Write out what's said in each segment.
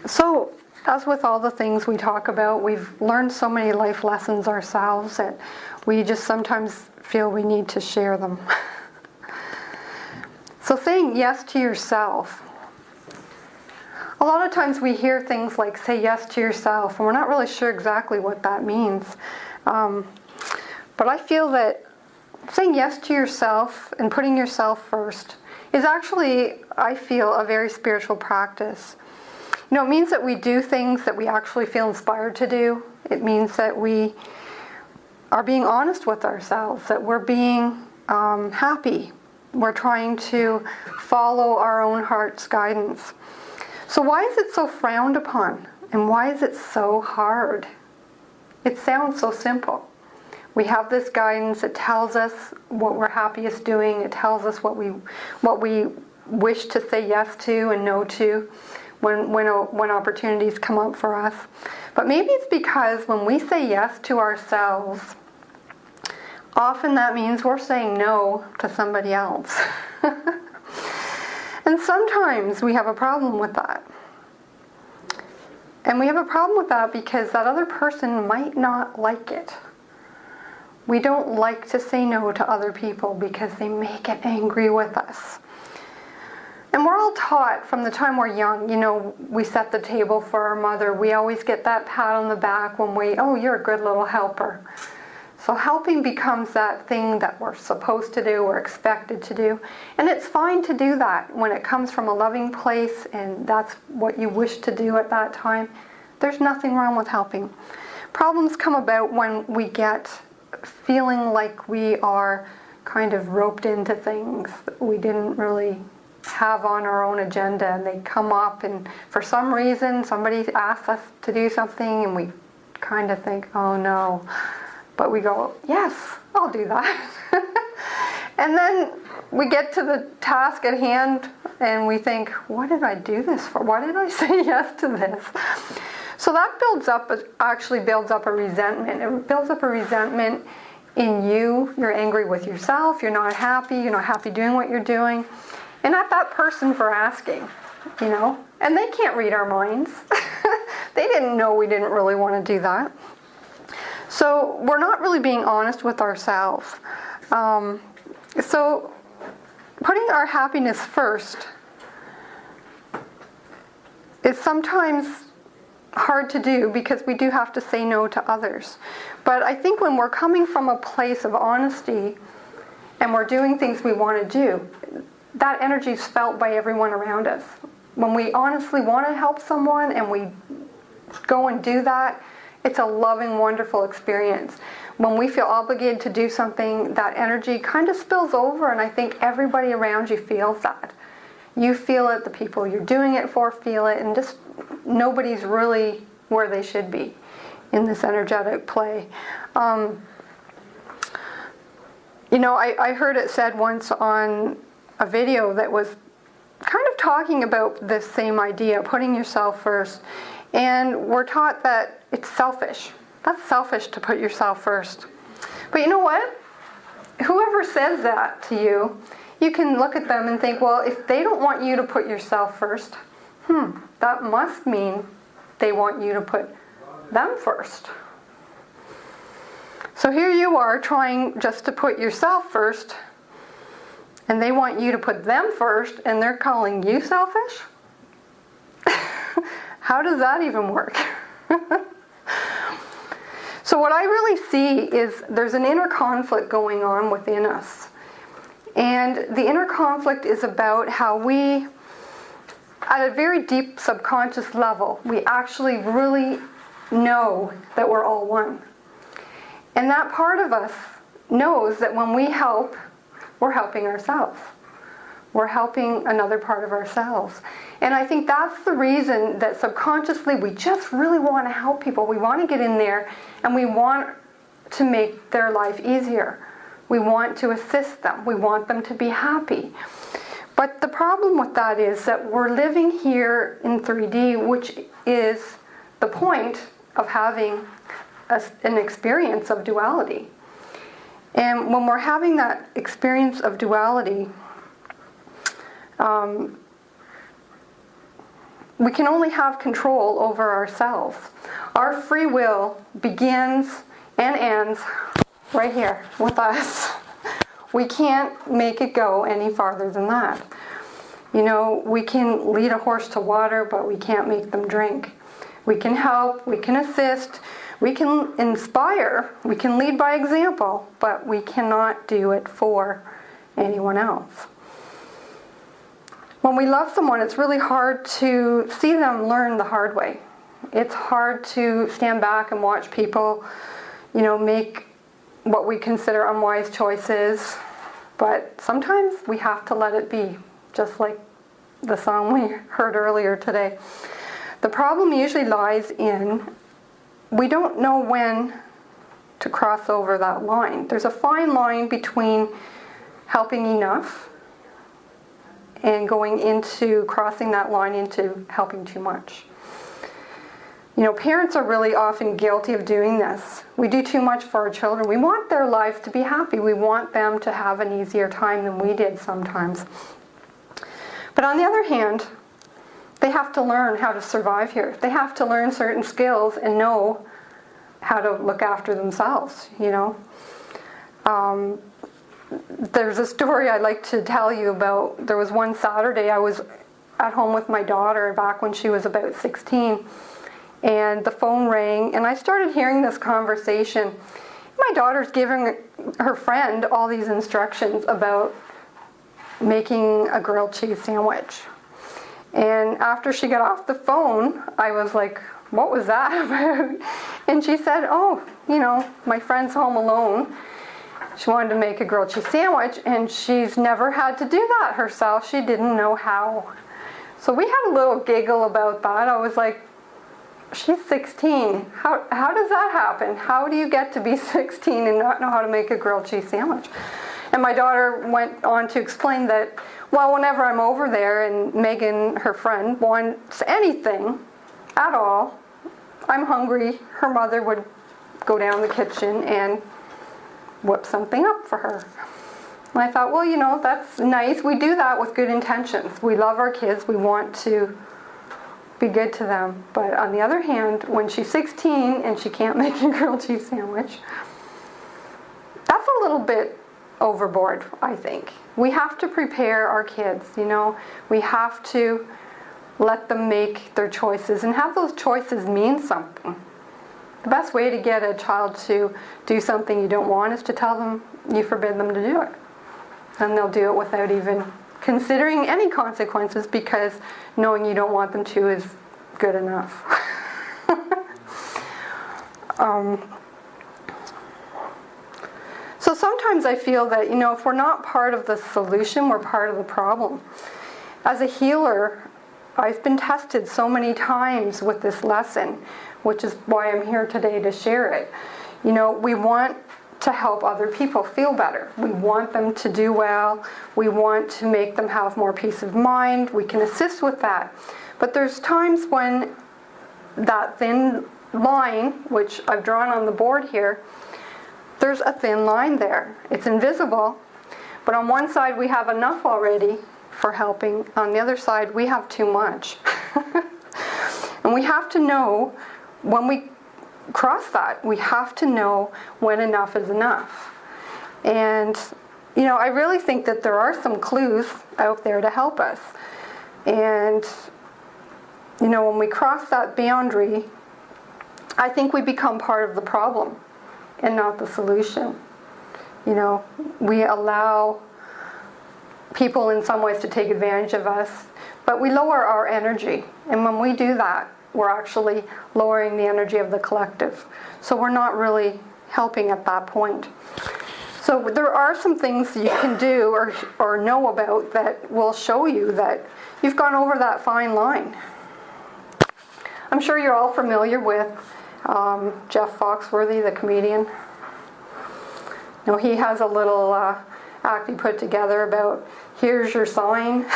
So, as with all the things we talk about, we've learned so many life lessons ourselves that we just sometimes feel we need to share them. So saying yes to yourself. A lot of times we hear things like, say yes to yourself, and we're not really sure exactly what that means. But I feel that saying yes to yourself and putting yourself first is actually, I feel, a very spiritual practice. You know, it means that we do things that we actually feel inspired to do. It means that we are being honest with ourselves, that we're being happy. We're trying to follow our own heart's guidance. So why is it so frowned upon? And why is it so hard? It sounds so simple. We have this guidance. It tells us what we're happiest doing. It tells us what we wish to say yes to and no to when opportunities come up for us. But maybe it's because when we say yes to ourselves, often that means we're saying no to somebody else. And sometimes we have a problem with that. And we have a problem with that because that other person might not like it. We don't like to say no to other people because they may get angry with us. And we're all taught from the time we're young, you know, we set the table for our mother. We always get that pat on the back when oh, you're a good little helper. So helping becomes that thing that we're supposed to do, we're expected to do. And it's fine to do that when it comes from a loving place and that's what you wish to do at that time. There's nothing wrong with helping. Problems come about when we get feeling like we are kind of roped into things that we didn't really have on our own agenda, and they come up and for some reason somebody asks us to do something and we kind of think, oh no. But we go, yes, I'll do that. And then we get to the task at hand and we think, what did I do this for? Why did I say yes to this? So that actually builds up a resentment. It builds up a resentment in you. You're angry with yourself. You're not happy doing what you're doing. And at that person for asking, you know. And they can't read our minds. They didn't know we didn't really want to do that. So we're not really being honest with ourselves. So putting our happiness first is sometimes hard to do because we do have to say no to others. But I think when we're coming from a place of honesty and we're doing things we want to do, that energy is felt by everyone around us. When we honestly want to help someone and we go and do that, it's a loving, wonderful experience. When we feel obligated to do something, that energy kind of spills over, and I think everybody around you feels that. You feel it, the people you're doing it for feel it, and just nobody's really where they should be in this energetic play. You know, I heard it said once on a video that was kind of talking about this same idea, putting yourself first. And we're taught that it's selfish. That's selfish to put yourself first. But you know what? Whoever says that to you, you can look at them and think, well, if they don't want you to put yourself first, that must mean they want you to put them first. So here you are trying just to put yourself first, and they want you to put them first, and they're calling you selfish? How does that even work? So what I really see is there's an inner conflict going on within us. And the inner conflict is about how we, at a very deep subconscious level, we actually really know that we're all one. And that part of us knows that when we help, we're helping ourselves. We're helping another part of ourselves. And I think that's the reason that subconsciously we just really want to help people. We want to get in there and we want to make their life easier. We want to assist them. We want them to be happy. But the problem with that is that we're living here in 3D, which is the point of having an experience of duality. And when we're having that experience of duality, we can only have control over ourselves. Our free will begins and ends right here with us. We can't make it go any farther than that. You know, we can lead a horse to water, but we can't make them drink. We can help, we can assist, we can inspire, we can lead by example, but we cannot do it for anyone else. When we love someone, it's really hard to see them learn the hard way. It's hard to stand back and watch people, you know, make what we consider unwise choices, but sometimes we have to let it be, just like the song we heard earlier today. The problem usually lies in we don't know when to cross over that line. There's a fine line between helping enough and going into crossing that line into helping too much. You know, parents are really often guilty of doing this. We do too much for our children. We want their lives to be happy. We want them to have an easier time than we did sometimes. But on the other hand, they have to learn how to survive here. They have to learn certain skills and know how to look after themselves, you know. There's a story I'd like to tell you about. There was one Saturday I was at home with my daughter back when she was about 16, and the phone rang, and I started hearing this conversation. My daughter's giving her friend all these instructions about making a grilled cheese sandwich. And after she got off the phone, I was like, what was that about? And she said, oh, you know, my friend's home alone. She wanted to make a grilled cheese sandwich, and she's never had to do that herself. She didn't know how. So we had a little giggle about that. I was like, she's 16. How does that happen? How do you get to be 16 and not know how to make a grilled cheese sandwich? And my daughter went on to explain that, well, whenever I'm over there and Megan, her friend, wants anything at all, I'm hungry, her mother would go down the kitchen and whip something up for her. And I thought, well, you know, that's nice. We do that with good intentions. We love our kids. We want to be good to them. But on the other hand, when she's 16 and she can't make a grilled cheese sandwich, that's a little bit overboard, I think. We have to prepare our kids, you know. We have to let them make their choices and have those choices mean something. The best way to get a child to do something you don't want is to tell them you forbid them to do it. And they'll do it without even considering any consequences, because knowing you don't want them to is good enough. So sometimes I feel that, you know, if we're not part of the solution, we're part of the problem. As a healer, I've been tested so many times with this lesson, which is why I'm here today to share it. You know, we want to help other people feel better. We want them to do well. We want to make them have more peace of mind. We can assist with that. But there's times when that thin line, which I've drawn on the board here, there's a thin line there. It's invisible, but on one side we have enough already for helping. On the other side, we have too much. And we have to know when we cross that, we have to know when enough is enough. And, you know, I really think that there are some clues out there to help us. And, you know, when we cross that boundary, I think we become part of the problem and not the solution. You know, we allow people in some ways to take advantage of us, but we lower our energy. And when we do that, we're actually lowering the energy of the collective. So we're not really helping at that point. So there are some things you can do or know about that will show you that you've gone over that fine line. I'm sure you're all familiar with Jeff Foxworthy, the comedian. You know, he has a little act he put together about, here's your sign.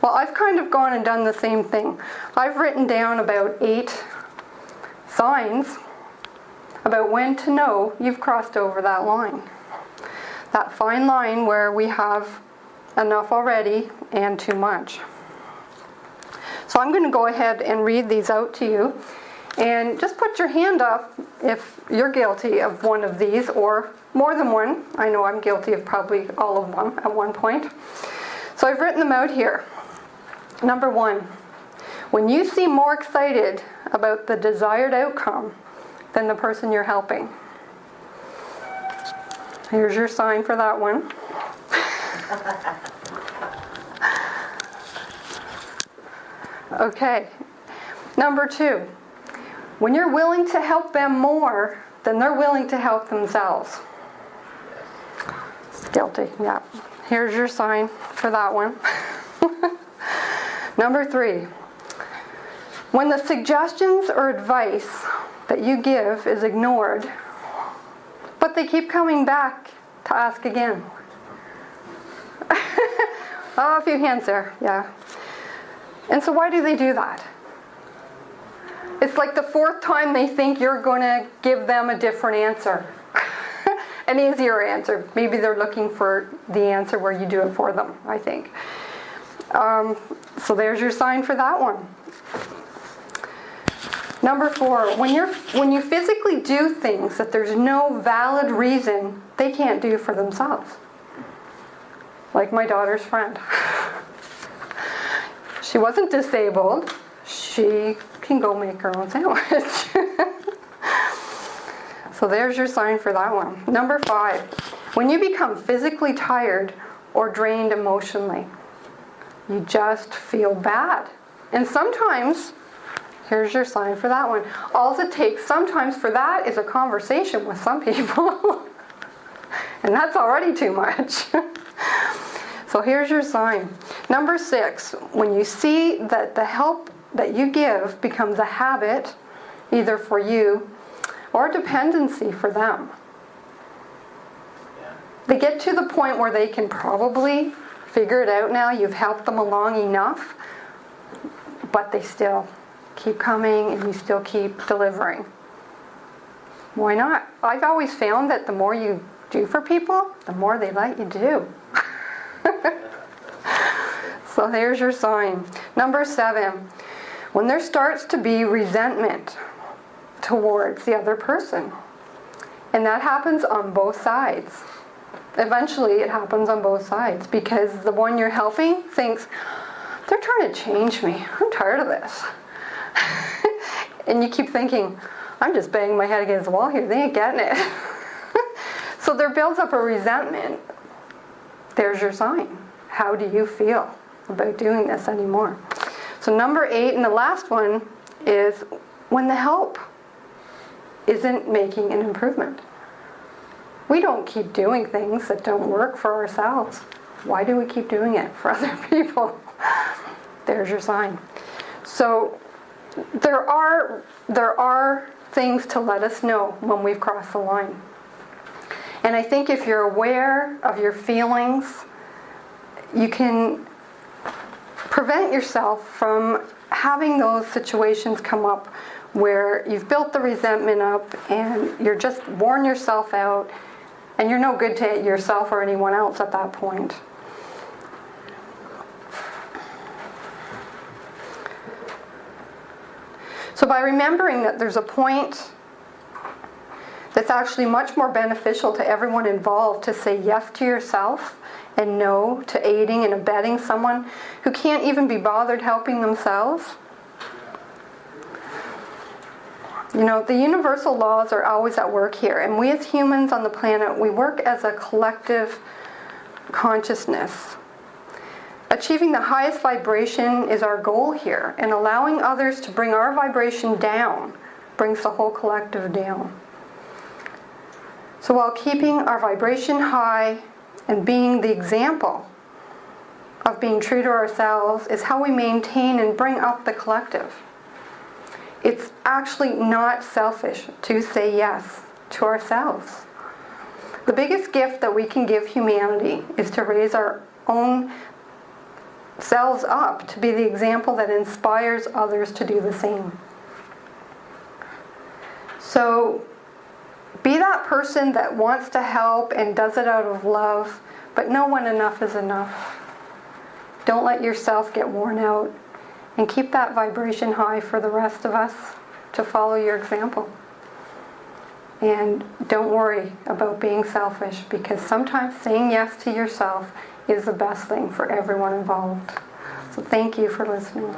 Well, I've kind of gone and done the same thing. I've written down about 8 signs about when to know you've crossed over that line. That fine line where we have enough already and too much. So I'm going to go ahead and read these out to you. And just put your hand up if you're guilty of one of these or more than one. I know I'm guilty of probably all of them at one point. So I've written them out here. Number 1, when you seem more excited about the desired outcome than the person you're helping. Here's your sign for that one. Okay. Number 2, when you're willing to help them more than they're willing to help themselves. Guilty, yeah. Here's your sign for that one. Number 3, when the suggestions or advice that you give is ignored, but they keep coming back to ask again. Oh, a few hands there, yeah. And so why do they do that? It's like the 4th time they think you're going to give them a different answer. An easier answer. Maybe they're looking for the answer where you do it for them, I think. So there's your sign for that one. Number 4, when you physically do things that there's no valid reason they can't do for themselves. Like my daughter's friend. She wasn't disabled. She can go make her own sandwich. So there's your sign for that one. Number 5, when you become physically tired or drained emotionally, you just feel bad. And sometimes, here's your sign for that one. All it takes sometimes for that is a conversation with some people. And that's already too much. So here's your sign. Number 6, when you see that the help that you give becomes a habit, either for you or dependency for them. They get to the point where they can probably figure it out now. You've helped them along enough, but they still keep coming and you still keep delivering. Why not? I've always found that the more you do for people, the more they let you do. So there's your sign. Number 7, when there starts to be resentment towards the other person. And that happens on both sides. Eventually it happens on both sides because the one you're helping thinks, they're trying to change me. I'm tired of this. And you keep thinking, I'm just banging my head against the wall here. They ain't getting it. So there builds up a resentment. There's your sign. How do you feel about doing this anymore? So number 8, and the last one, is when the help isn't making an improvement. We don't keep doing things that don't work for ourselves. Why do we keep doing it for other people? There's your sign. So there are things to let us know when we've crossed the line. And I think if you're aware of your feelings, you can prevent yourself from having those situations come up where you've built the resentment up and you're just worn yourself out and you're no good to yourself or anyone else at that point. So by remembering that there's a point that's actually much more beneficial to everyone involved to say yes to yourself and no to aiding and abetting someone who can't even be bothered helping themselves. You know, the universal laws are always at work here, and we as humans on the planet, we work as a collective consciousness. Achieving the highest vibration is our goal here, and allowing others to bring our vibration down brings the whole collective down. So while keeping our vibration high and being the example of being true to ourselves is how we maintain and bring up the collective. It's actually not selfish to say yes to ourselves. The biggest gift that we can give humanity is to raise our own selves up to be the example that inspires others to do the same. So be that person that wants to help and does it out of love, but know when enough is enough. Don't let yourself get worn out And keep that vibration high for the rest of us to follow your example. And don't worry about being selfish, because sometimes saying yes to yourself is the best thing for everyone involved. So thank you for listening.